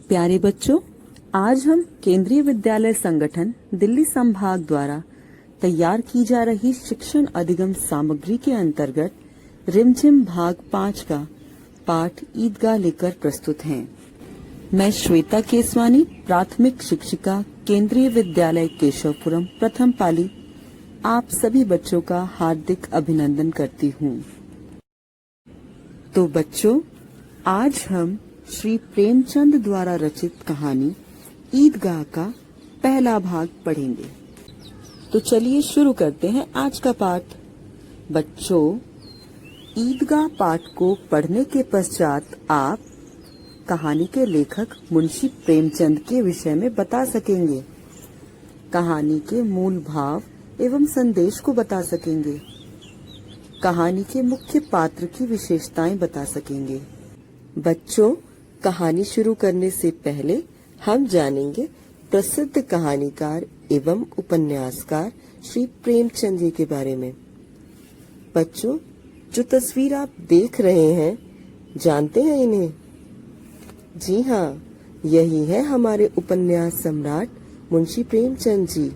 प्यारे बच्चों, आज हम केंद्रीय विद्यालय संगठन दिल्ली संभाग द्वारा तैयार की जा रही शिक्षण अधिगम सामग्री के अंतर्गत रिमझिम भाग 5 का पाठ ईदगाह लेकर प्रस्तुत हैं। मैं श्वेता केसवानी, प्राथमिक शिक्षिका, केंद्रीय विद्यालय केशवपुरम, प्रथम पाली, आप सभी बच्चों का हार्दिक अभिनंदन करती हूँ। तो बच्चों, आज हम श्री प्रेमचंद द्वारा रचित कहानी ईदगाह का पहला भाग पढ़ेंगे। तो चलिए शुरू करते हैं आज का पाठ। बच्चों, ईदगाह पाठ को पढ़ने के पश्चात आप कहानी के लेखक मुंशी प्रेमचंद के विषय में बता सकेंगे, कहानी के मूल भाव एवं संदेश को बता सकेंगे, कहानी के मुख्य पात्र की विशेषताएं बता सकेंगे। बच्चों, कहानी शुरू करने से पहले हम जानेंगे प्रसिद्ध कहानीकार एवं उपन्यासकार श्री प्रेमचंद जी के बारे में। बच्चों, जो तस्वीर आप देख रहे हैं, जानते हैं इन्हें? जी हाँ, यही है हमारे उपन्यास सम्राट मुंशी प्रेमचंद जी।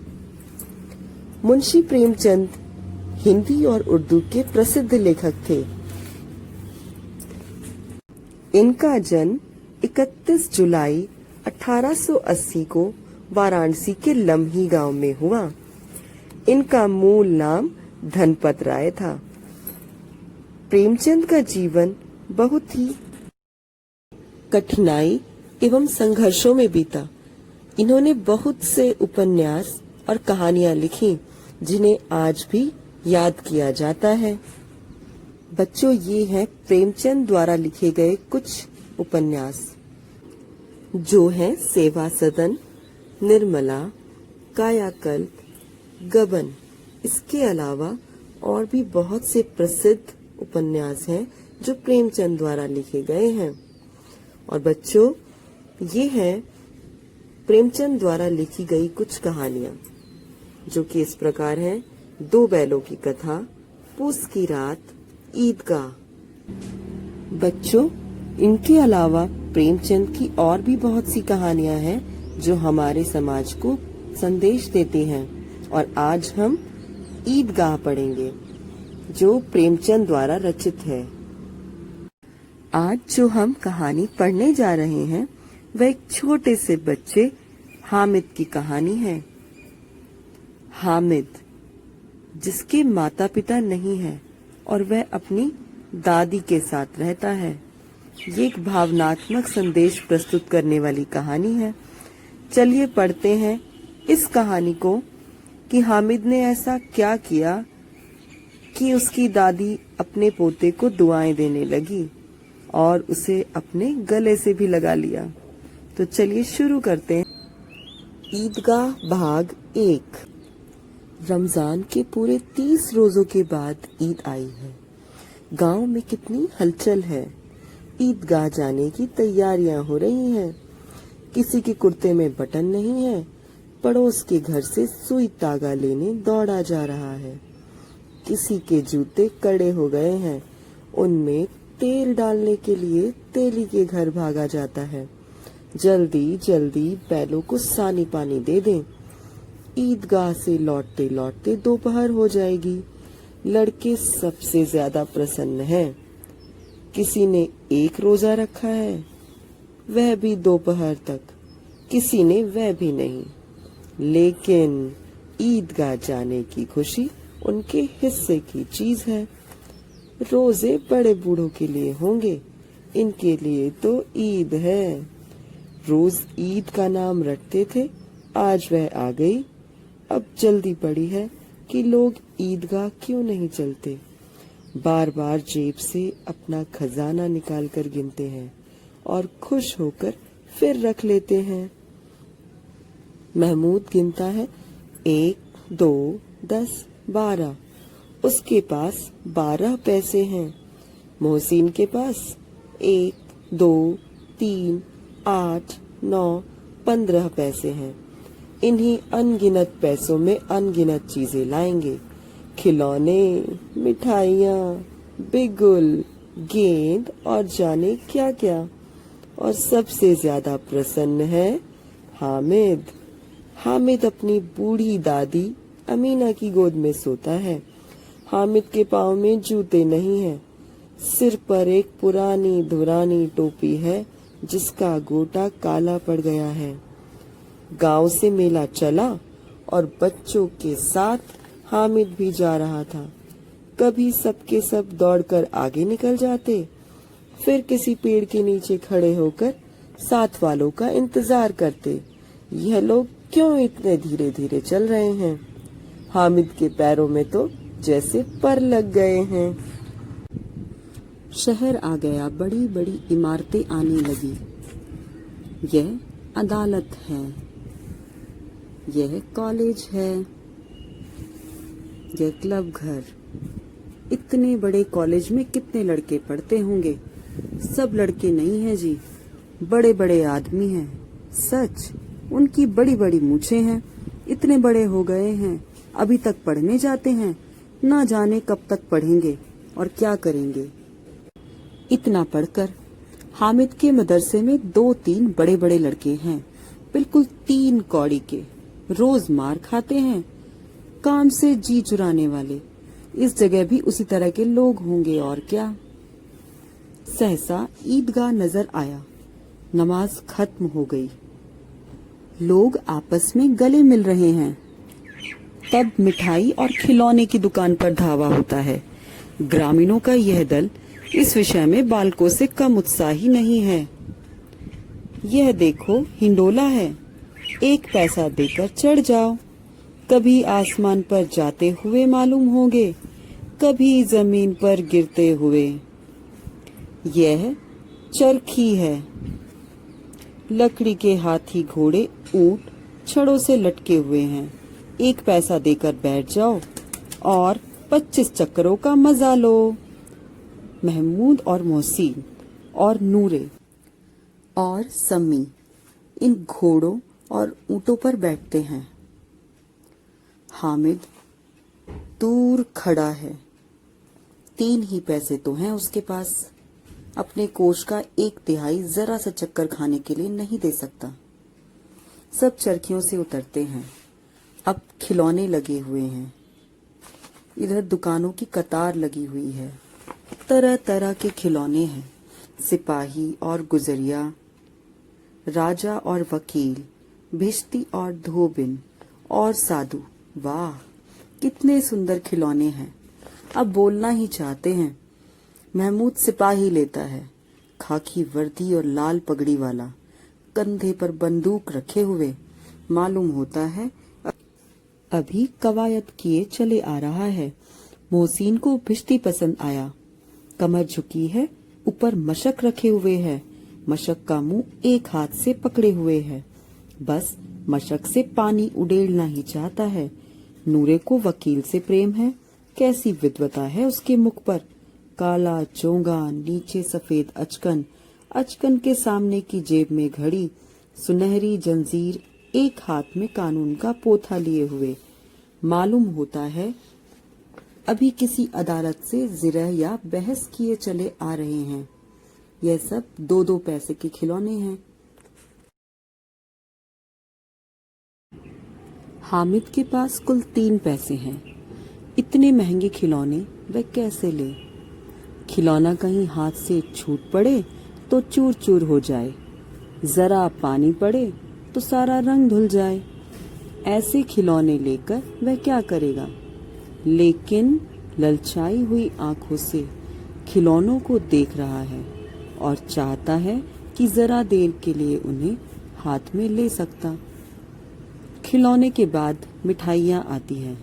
मुंशी प्रेमचंद हिंदी और उर्दू के प्रसिद्ध लेखक थे। इनका जन्म 31 जुलाई 1880 को वाराणसी के लम्ही गांव में हुआ। इनका मूल नाम धनपत राय था। प्रेमचंद का जीवन बहुत ही कठिनाई एवं संघर्षों में बीता। इन्होंने बहुत से उपन्यास और कहानियां लिखी जिन्हें आज भी याद किया जाता है। बच्चों, ये हैं प्रेमचंद द्वारा लिखे गए कुछ उपन्यास, जो हैं सेवा सदन, निर्मला, कायाकल्प, गबन। इसके अलावा और भी बहुत से प्रसिद्ध उपन्यास हैं जो प्रेमचंद द्वारा लिखे गए हैं। और बच्चों, ये हैं प्रेमचंद द्वारा लिखी गई कुछ कहानियां, जो कि इस प्रकार हैं। 2 बैलों की कथा, पूस की रात, ईदगाह। बच्चों, इनके अलावा प्रेमचंद की और भी बहुत सी कहानियां हैं जो हमारे समाज को संदेश देती हैं। और आज हम ईदगाह पढ़ेंगे, जो प्रेमचंद द्वारा रचित है। आज जो हम कहानी पढ़ने जा रहे हैं, वह एक छोटे से बच्चे हामिद की कहानी है। हामिद, जिसके माता पिता नहीं है और वह अपनी दादी के साथ रहता है। ये एक भावनात्मक संदेश प्रस्तुत करने वाली कहानी है। चलिए पढ़ते हैं इस कहानी को कि हामिद ने ऐसा क्या किया कि उसकी दादी अपने पोते को दुआएं देने लगी और उसे अपने गले से भी लगा लिया। तो चलिए शुरू करते हैं। ईदगाह भाग 1। रमजान के पूरे 30 रोजों के बाद ईद आई है। गांव में कितनी हलचल है। ईदगाह जाने की तैयारियां हो रही हैं। किसी के कुर्ते में बटन नहीं है। पड़ोस के घर से सुई तागा लेने दौड़ा जा रहा है। किसी के जूते कड़े हो गए हैं। उनमें तेल डालने के लिए तेली के घर भागा जाता है। जल्दी जल्दी बैलों को सानी पानी दे दें। ईदगाह से लौटते लौटते दोपहर हो जाएगी। लड़के सबसे ज्यादा प्रसन्न हैं। किसी ने 1 रोजा रखा है, वह भी दोपहर तक। किसी ने वह भी नहीं। लेकिन ईदगाह जाने की खुशी उनके हिस्से की चीज है। रोजे बड़े बूढ़ों के लिए होंगे, इनके लिए तो ईद है। रोज ईद का नाम रटते थे, आज वह आ गई। अब जल्दी पड़ी है कि लोग ईदगाह क्यों नहीं चलते। बार बार जेब से अपना खजाना निकालकर गिनते हैं और खुश होकर फिर रख लेते हैं। महमूद गिनता है 1, 2, 10, 12। उसके पास 12 पैसे हैं। मोहसिन के पास 1, 2, 3, 8, 9, 15 पैसे हैं। इन्हीं अनगिनत पैसों में अनगिनत चीजें लाएंगे। खिलौने, मिठाइयाँ, बिगुल, गेंद और जाने क्या क्या। और सबसे ज्यादा प्रसन्न है हामिद। हामिद अपनी बूढ़ी दादी अमीना की गोद में सोता है। हामिद के पाँव में जूते नहीं हैं। सिर पर एक पुरानी धुरानी टोपी है जिसका गोटा काला पड़ गया है। गांव से मेला चला और बच्चों के साथ हामिद भी जा रहा था। कभी सबके सब दौड़कर आगे निकल जाते, फिर किसी पेड़ के नीचे खड़े होकर साथ वालों का इंतजार करते। यह लोग क्यों इतने धीरे धीरे चल रहे हैं? हामिद के पैरों में तो जैसे पर लग गए हैं। शहर आ गया, बड़ी बड़ी इमारतें आने लगी। यह अदालत है, यह कॉलेज है, यह क्लब घर। इतने बड़े कॉलेज में कितने लड़के पढ़ते होंगे? सब लड़के नहीं हैं जी, बड़े बड़े आदमी हैं। सच, उनकी बड़ी बड़ी मूछें हैं। इतने बड़े हो गए हैं, अभी तक पढ़ने जाते हैं। ना जाने कब तक पढ़ेंगे और क्या करेंगे। इतना पढ़कर हामिद के मदरसे में 2-3 बड़े बड़े लड़के हैं, बिल्कुल 3 कौड़ी के, रोज मार खाते हैं, काम से जी चुराने वाले। इस जगह भी उसी तरह के लोग होंगे और क्या। सहसा ईदगाह नजर आया। नमाज खत्म हो गई। लोग आपस में गले मिल रहे हैं। तब मिठाई और खिलौने की दुकान पर धावा होता है। ग्रामीणों का यह दल इस विषय में बालकों से कम उत्साही नहीं है। यह देखो, हिंडोला है, 1 पैसा देकर चढ़ जाओ। कभी आसमान पर जाते हुए मालूम होंगे, कभी जमीन पर गिरते हुए। यह चरखी है। लकड़ी के हाथी, घोड़े, ऊंट छड़ों से लटके हुए हैं। 1 पैसा देकर बैठ जाओ और 25 चक्करों का मजा लो। महमूद और मोहसिन और नूरे और सम्मी इन घोड़ों और ऊंटों पर बैठते हैं। हामिद दूर खड़ा है। 3 ही पैसे तो हैं उसके पास। अपने कोष का 1/3 जरा सा चक्कर खाने के लिए नहीं दे सकता। सब चरखियों से उतरते हैं। अब खिलौने लगे हुए हैं। इधर दुकानों की कतार लगी हुई है। तरह तरह के खिलौने हैं। सिपाही और गुजरिया, राजा और वकील, भिश्ती और धोबिन और साधु। वाह, कितने सुंदर खिलौने हैं। अब बोलना ही चाहते हैं। महमूद सिपाही लेता है, खाकी वर्दी और लाल पगड़ी वाला, कंधे पर बंदूक रखे हुए। मालूम होता है अभी कवायद किए चले आ रहा है। मोहसिन को भिश्ती पसंद आया। कमर झुकी है, ऊपर मशक रखे हुए है। मशक का मुंह एक हाथ से पकड़े हुए है। बस मशक से पानी उड़ेलना ही चाहता है। नूरे को वकील से प्रेम है। कैसी विद्वता है उसके मुख पर। काला चोंगा, नीचे सफेद अचकन, अचकन के सामने की जेब में घड़ी, सुनहरी जंजीर, एक हाथ में कानून का पोथा लिए हुए। मालूम होता है अभी किसी अदालत से जिरह या बहस किए चले आ रहे हैं। यह सब 2-2 पैसे के खिलौने हैं। हामिद के पास कुल 3 पैसे हैं। इतने महंगे खिलौने वह कैसे ले? खिलौना कहीं हाथ से छूट पड़े तो चूर चूर हो जाए, जरा पानी पड़े तो सारा रंग धुल जाए। ऐसे खिलौने लेकर वह क्या करेगा? लेकिन ललचाई हुई आंखों से खिलौनों को देख रहा है और चाहता है कि जरा देर के लिए उन्हें हाथ में ले सकता। खिलौने के बाद मिठाइयाँ आती हैं।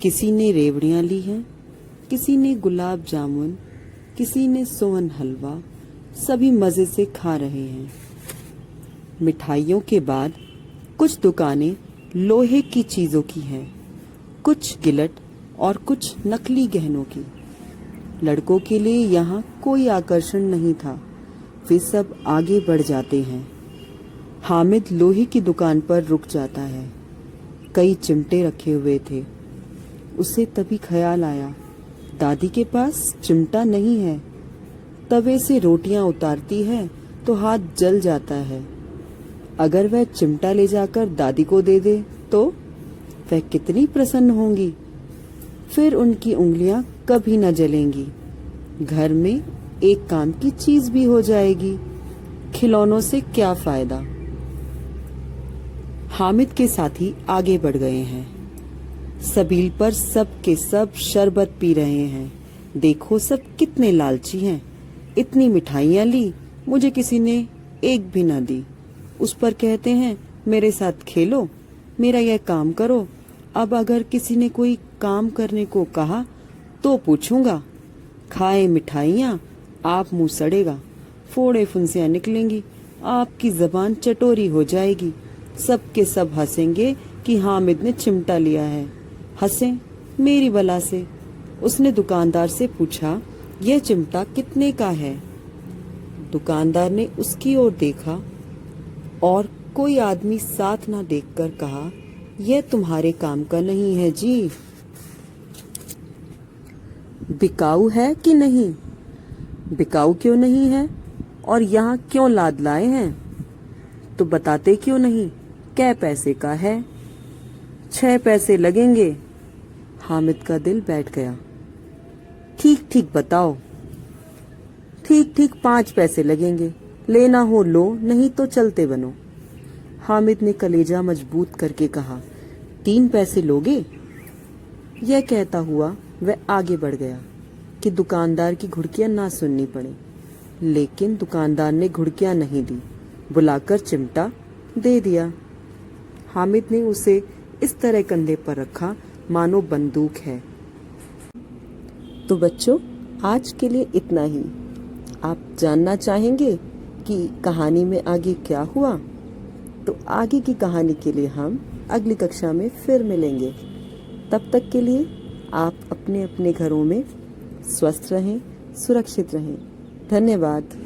किसी ने रेवड़ियाँ ली हैं, किसी ने गुलाब जामुन, किसी ने सोहन हलवा। सभी मजे से खा रहे हैं। मिठाइयों के बाद कुछ दुकानें लोहे की चीजों की हैं, कुछ गिलट और कुछ नकली गहनों की। लड़कों के लिए यहाँ कोई आकर्षण नहीं था। वे सब आगे बढ़ जाते हैं। हामिद लोहे की दुकान पर रुक जाता है। कई चिमटे रखे हुए थे। उसे तभी ख्याल आया, दादी के पास चिमटा नहीं है। तवे से रोटियां उतारती है तो हाथ जल जाता है। अगर वह चिमटा ले जाकर दादी को दे दे तो वह कितनी प्रसन्न होंगी। फिर उनकी उंगलियां कभी न जलेंगी। घर में एक काम की चीज भी हो जाएगी। खिलौनों से क्या फायदा। हामिद के साथी आगे बढ़ गए हैं। सबील पर सब के सब शरबत पी रहे हैं। देखो सब कितने लालची हैं। इतनी मिठाइयाँ ली, मुझे किसी ने एक भी न दी। उस पर कहते हैं मेरे साथ खेलो, मेरा यह काम करो। अब अगर किसी ने कोई काम करने को कहा तो पूछूंगा। खाए मिठाइयाँ, आप मुंह सड़ेगा, फोड़े फुंसियाँ निकलेंगी, आपकी जबान चटोरी हो जाएगी। सब के सब हंसेंगे कि हामिद ने चिमटा लिया है। हंसे मेरी बला से। उसने दुकानदार से पूछा, यह चिमटा कितने का है? दुकानदार ने उसकी ओर देखा और कोई आदमी साथ ना देखकर कहा, यह तुम्हारे काम का नहीं है जी। बिकाऊ है कि नहीं? बिकाऊ क्यों नहीं है? और यहाँ क्यों लाद लाए हैं? तो बताते क्यों नहीं? कै पैसे का है? 6 पैसे लगेंगे। हामिद का दिल बैठ गया। ठीक ठीक बताओ। ठीक ठीक 5 पैसे लगेंगे। लेना हो लो, नहीं तो चलते बनो। हामिद ने कलेजा मजबूत करके कहा, 3 पैसे लोगे? यह कहता हुआ वह आगे बढ़ गया कि दुकानदार की घुड़कियां ना सुननी पड़े। लेकिन दुकानदार ने घुड़कियां नहीं दी, बुलाकर चिमटा दे दिया। हामिद ने उसे इस तरह कंधे पर रखा मानो बंदूक है। तो बच्चों, आज के लिए इतना ही। आप जानना चाहेंगे कि कहानी में आगे क्या हुआ? तो आगे की कहानी के लिए हम अगली कक्षा में फिर मिलेंगे। तब तक के लिए आप अपने अपने घरों में स्वस्थ रहें, सुरक्षित रहें। धन्यवाद।